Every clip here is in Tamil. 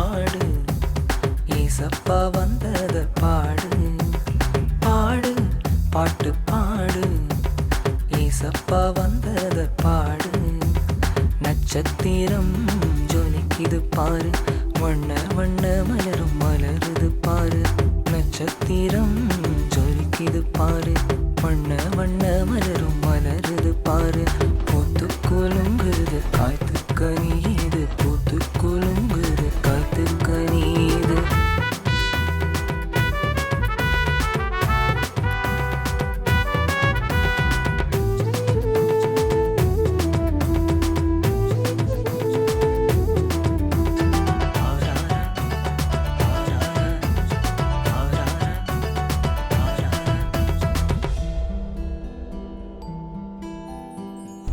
பாடு, ஏசப்பா வந்தத பாடு. பாடு பாட்டு பாடு, ஏசப்பா வந்தத பாடு. நட்சத்திரம் ஜொலிக்குது பாரு, வண்ண வண்ண மலரும் மலருது பாரு. நட்சத்திரம் ஜொலிக்குது பாரு, வண்ண வண்ண மலரும் மலருது பாரு. பூத்து குலுங்குது காய்த்து கனியுது, பூத்து குலுங்குது காய்த்து கனியுது.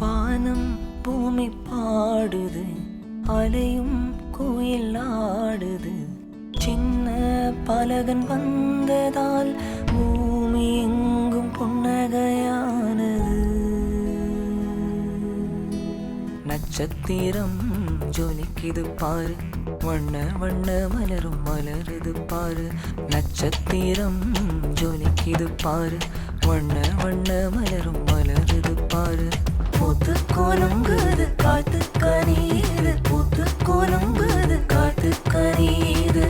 வானம் பூமி பாடுது, அலையும் கோயில் ஆடுது. சின்ன பலகன் வந்ததால் பூமி எங்கும் புன்னகையானது. நட்சத்திரம் ஜொலிக்குது பாரு, வண்ண வண்ண மலரும் மலருது பாரு. நட்சத்திரம் ஜொலிக்குது பாரு, வண்ண வண்ண மலரும் மலருது பாரு. பூத்து குலுங்குது காத்து கனியுது, பூத்து குலுங்குது காத்து கனியுது.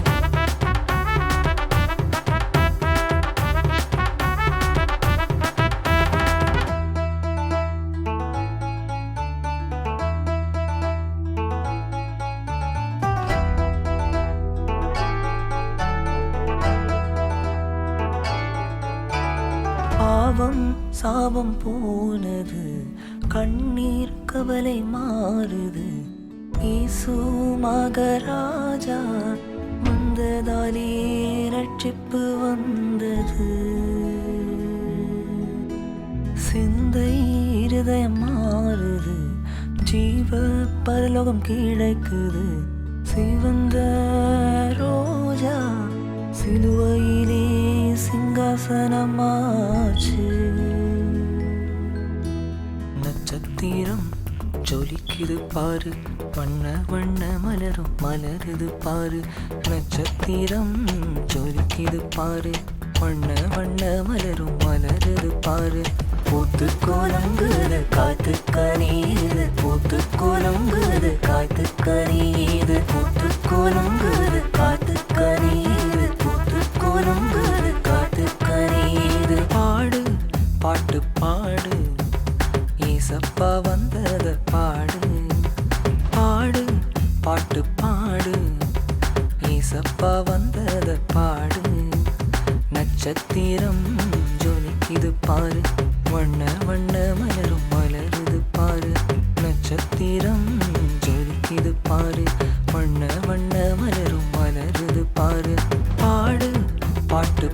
பாவம் சாபம் போனது, கண்ணீர் கவலை மாறுது. இயேசு மகராஜா வந்ததாலே ரட்சிப்பு வந்தது. சிந்தை இருதயம் மாறுது, ஜீவ பரலோகம் கிடைக்குது. சிவந்த ரோஜா சிலுவையிலே சிங்காசனமாச்சு. நட்சத்திரம் ஜொலிக்குது பாரு, வண்ண வண்ண மலரும் மலருது பாரு. நட்சத்திரம் ஜொலிக்குது பாரு, வண்ண வண்ண மலரும் மலருது பாரு. பூத்து குலுங்குது காத்து கனியுது, பூத்து குலுங்குது காத்து கனியுது. பூத்து குலுங்குது காத்து கனியுது, பூத்து குலுங்குது காத்து கனியுது. பாடு பாட்டு பாடு, ஏசப்பா வந்தத பாடு. பாடு பாட்டு பாடு, ஏசப்பா வந்தத பாடு. நட்சத்திரம் ஜொலிக்குது பாரு, வண்ண வண்ண மலரும் மலருது பாரு. நட்சத்திரம் ஜொலிக்குது பாரு, வண்ண வண்ண மலரும் மலருது பாரு. பாடு பாட்டு